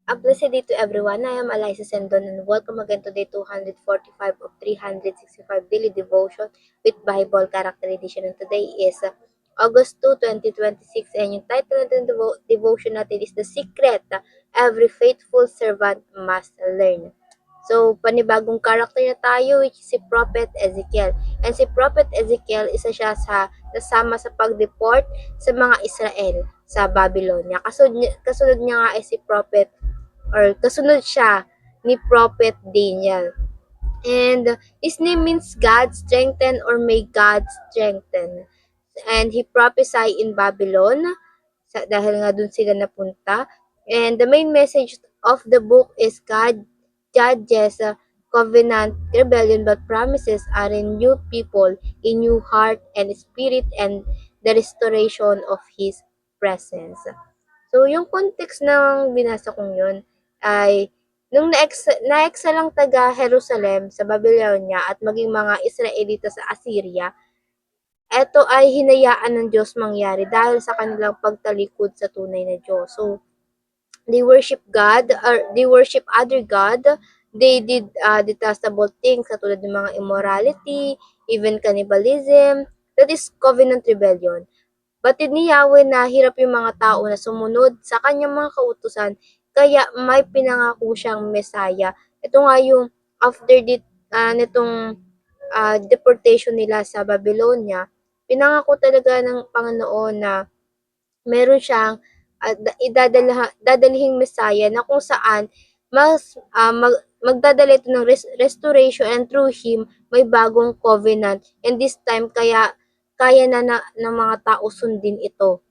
A blessed day to everyone. I am Eliza Sendon and welcome again to day 245 of 365 daily devotion with Bible Character Edition. And today is August 2, 2026 and yung title ng devotion natin is The Secret Every Faithful Servant Must Learn. So, panibagong character na tayo which is si Prophet Ezekiel. And si Prophet Ezekiel, isa siya sa nasama sa pag-deport sa mga Israel sa Babylonia. Kasunod niya nga ay si Prophet or kasunod siya ni Prophet Daniel. And his name means God strengthen or may God strengthen. And he prophesied in Babylon dahil nga dun sila napunta. And the main message of the book is God judges covenant rebellion but promises a renewed people, a new heart and spirit and the restoration of His presence. So, yung context ng binasa kong yun ay nung naeksa lang taga Jerusalem sa Babylonia at maging mga Israelita sa Assyria, eto ay hinayaan ng Diyos mangyari dahil sa kanilang pagtalikod sa tunay na Diyos. So, they worship God or they worship other God. They did detestable things katulad ng mga immorality, even cannibalism. That is covenant rebellion. Batid ni Yahweh na hirap yung mga tao na sumunod sa kanyang mga kautusan, kaya may pinangako siyang Messiah. Ito nga yung after nitong deportation nila sa Babylonia, pinangako talaga ng Panginoon na meron siyang dadalihing Messiah na kung saan magdadala ito ng restoration and through him may bagong covenant and this time kaya ng mga tao sundin ito.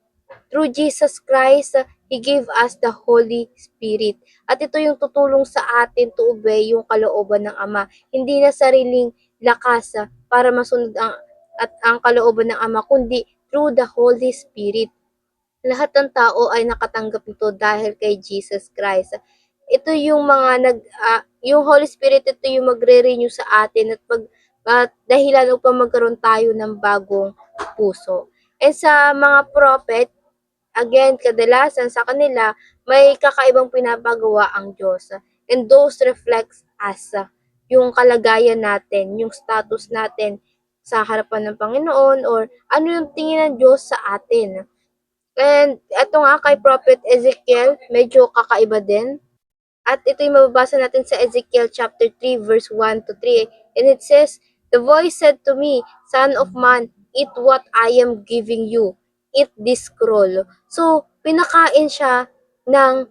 Through Jesus Christ, He gave us the Holy Spirit. At ito yung tutulong sa atin to obey yung kalooban ng Ama. Hindi na sariling lakas para masunod ang kalooban ng Ama, kundi through the Holy Spirit. Lahat ng tao ay nakatanggap nito dahil kay Jesus Christ. Ito yung yung Holy Spirit, ito yung magre-renew sa atin at dahilan upang magkaroon tayo ng bagong puso. And sa mga prophet, again, kadalasan sa kanila, may kakaibang pinapagawa ang Diyos. And those reflects us, yung kalagayan natin, yung status natin sa harapan ng Panginoon or ano yung tingin ng Diyos sa atin. And eto nga kay Prophet Ezekiel, medyo kakaiba din. At ito yung mababasa natin sa Ezekiel chapter 3 verse 1 to 3. And it says, "The voice said to me, Son of man, eat what I am giving you. Eat this scroll." So, pinakain siya ng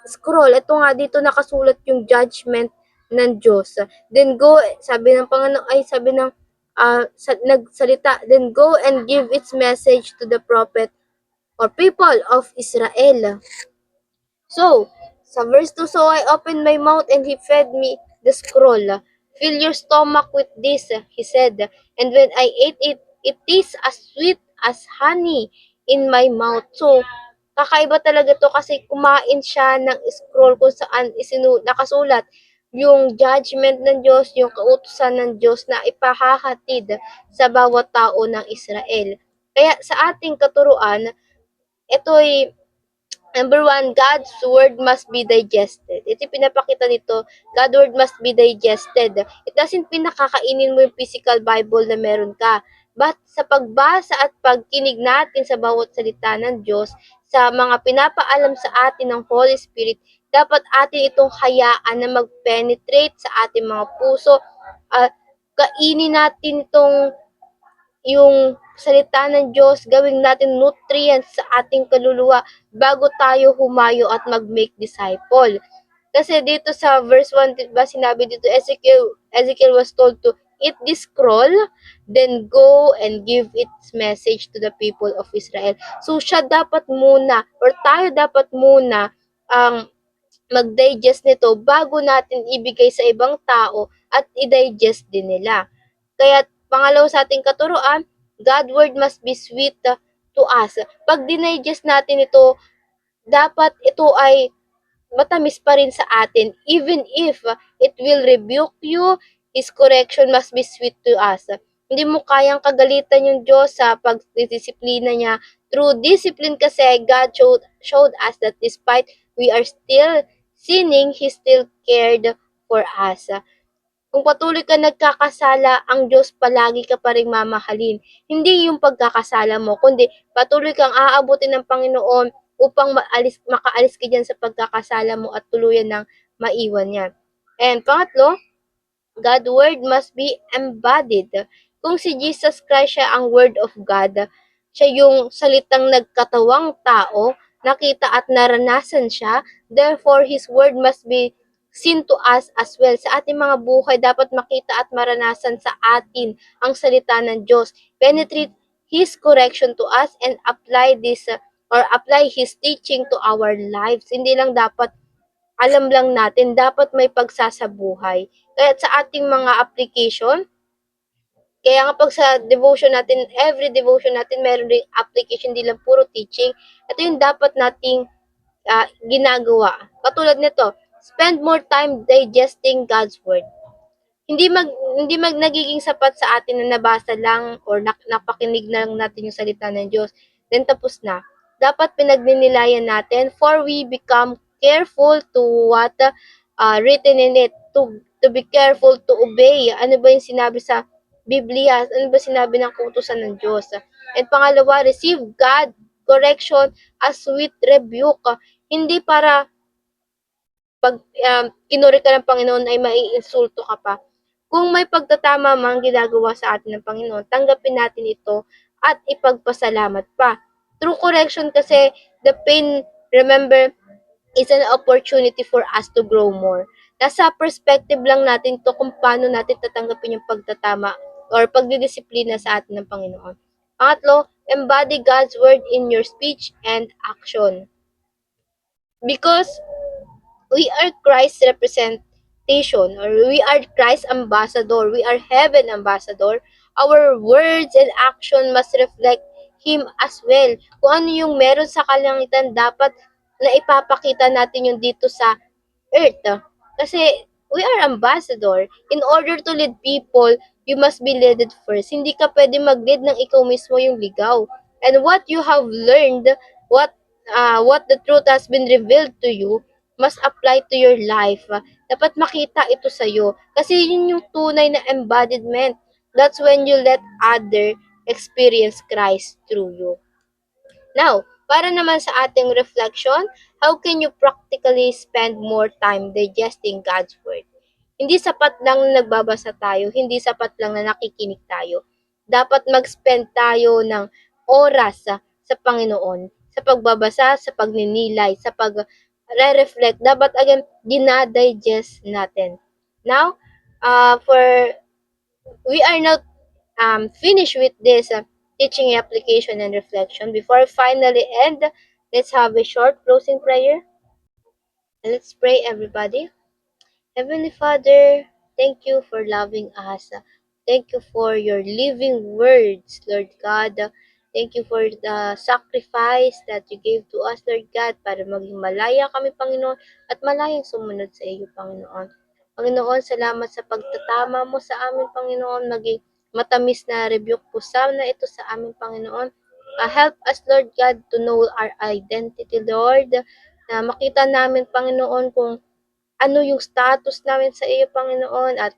scroll. Ito nga dito nakasulat yung judgment ng Diyos. Then go, sabi ng Panginoon, sabi ng nagsalita, then go and give its message to the prophet or people of Israel. So, sa verse 2, "So I opened my mouth and he fed me the scroll. Fill your stomach with this," he said. "And when I ate it, it tastes as sweet as honey in my mouth." So, kakaiba talaga to kasi kumain siya ng scroll kung saan nakasulat yung judgment ng Diyos, yung kautusan ng Diyos na ipahahatid sa bawat tao ng Israel. Kaya sa ating katuruan, ito'y number one, God's word must be digested. Ito yung pinapakita nito, God's word must be digested. It doesn't mean nakakainin mo yung physical Bible na meron ka. But sa pagbasa at pagkinig natin sa bawat salita ng Diyos, sa mga pinapaalam sa atin ng Holy Spirit, dapat atin itong hayaan na mag-penetrate sa ating mga puso. Kainin natin itong yung salita ng Diyos, gawing natin nutrients sa ating kaluluwa bago tayo humayo at mag-make disciple. Kasi dito sa verse 1, diba, sinabi dito, Ezekiel was told to eat this scroll, then go and give its message to the people of Israel. So, siya dapat muna, or tayo dapat muna, ang mag-digest nito bago natin ibigay sa ibang tao at i-digest din nila. Kaya pangalawa sa ating katuruan, God word must be sweet to us. Pag dinigest natin ito, dapat ito ay matamis pa rin sa atin. Even if it will rebuke you, His correction must be sweet to us. Hindi mo kayang kagalitan yung Diyos sa pagdisiplina niya. Through discipline kasi, God showed us that despite we are still sinning, He still cared for us. Kung patuloy ka nagkakasala, ang Diyos palagi ka pa ring mamahalin. Hindi yung pagkakasala mo, kundi patuloy kang aabutin ng Panginoon upang makaalis ka dyan sa pagkakasala mo at tuluyan ng maiwan niya. And pangatlo, God's word must be embodied. Kung si Jesus Christ siya ang word of God, siya yung salitang nagkatawang tao, nakita at naranasan siya, therefore His word must be seen to us as well. Sa ating mga buhay, dapat makita at maranasan sa atin ang salita ng Diyos. Penetrate His correction to us and apply this or apply His teaching to our lives. Hindi lang dapat alam lang natin, dapat may pagsasabuhay. Kaya sa ating mga application, kaya nga pag sa devotion natin, every devotion natin, meron ring application, hindi lang puro teaching. Ito yung dapat nating ginagawa. Katulad nito, spend more time digesting God's Word. Hindi nagiging sapat sa atin na nabasa lang or napakinig na lang natin yung salita ng Diyos. Then tapos na. Dapat pinagninilayan natin for we become careful to what written in it. To be careful to obey. Ano ba yung sinabi sa Biblia? Ano ba sinabi ng kautusan ng Diyos? And pangalawa, receive God correction as sweet rebuke. Hindi para pag kinuri ka ng Panginoon ay maiinsulto ka pa. Kung may pagtatama mang ginagawa sa atin ng Panginoon, tanggapin natin ito at ipagpasalamat pa. True correction kasi, the pain, remember, is an opportunity for us to grow more. Nasa perspective lang natin to kung paano natin tatanggapin yung pagtatama or pagdidisiplina sa atin ng Panginoon. Pangatlo, embody God's word in your speech and action. Because we are Christ's representation, or we are Christ's ambassador, we are heaven ambassador, our words and action must reflect Him as well. Kung ano yung meron sa kalangitan, dapat na ipapakita natin yung dito sa earth. Kasi we are ambassador. In order to lead people, you must be led first. Hindi ka pwede mag-lead ng ikaw mismo yung ligaw. And what you have learned, what the truth has been revealed to you, must apply to your life. Dapat makita ito sa iyo. Kasi yun yung tunay na embodiment. That's when you let other experience Christ through you. Now, para naman sa ating reflection, how can you practically spend more time digesting God's Word? Hindi sapat lang na nagbabasa tayo, hindi sapat lang na nakikinig tayo. Dapat mag-spend tayo ng oras sa Panginoon, sa pagbabasa, sa pagninilay, sa pag-reflect. Dapat again, dinadigest natin. Now, we are now finished with this teaching application and reflection. Before I finally end, let's have a short closing prayer. Let's pray, everybody. Heavenly Father, thank you for loving us. Thank you for your living words, Lord God. Thank you for the sacrifice that you gave to us, Lord God, para maging malaya kami, Panginoon, at malayang sumunod sa iyo, Panginoon. Panginoon, salamat sa pagtatama mo sa amin, Panginoon, maging matamis na rebuke po sana ito sa amin, Panginoon. Help us, Lord God, to know our identity, Lord, na makita namin, Panginoon, kung ano yung status namin sa iyo, Panginoon, at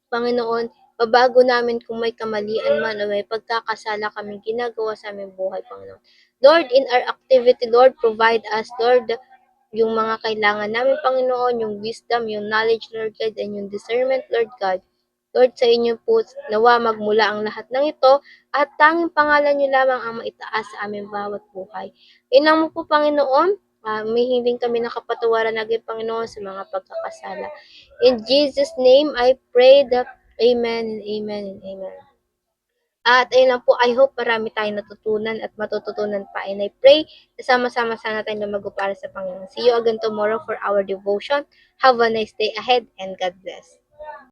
Panginoon, babago namin kung may kamalian man o may pagkakasala kaming ginagawa sa aming buhay, Panginoon. Lord, in our activity, Lord, provide us, Lord, yung mga kailangan namin, Panginoon, yung wisdom, yung knowledge, Lord God, and yung discernment, Lord God. Lord, sa inyo po, nawa magmula ang lahat ng ito, at tanging pangalan niyo lamang ang maitaas sa aming bawat buhay. Inang mo po, Panginoon, may hiling kami ng kapatawaran naging Panginoon sa mga pagkakasala. In Jesus' name, I pray that Amen and Amen and Amen. At ayun lang po, I hope marami tayong natutunan at matututunan pa. And I pray na sama-sama sana tayong lumago para sa Panginoon. See you again tomorrow for our devotion. Have a nice day ahead and God bless.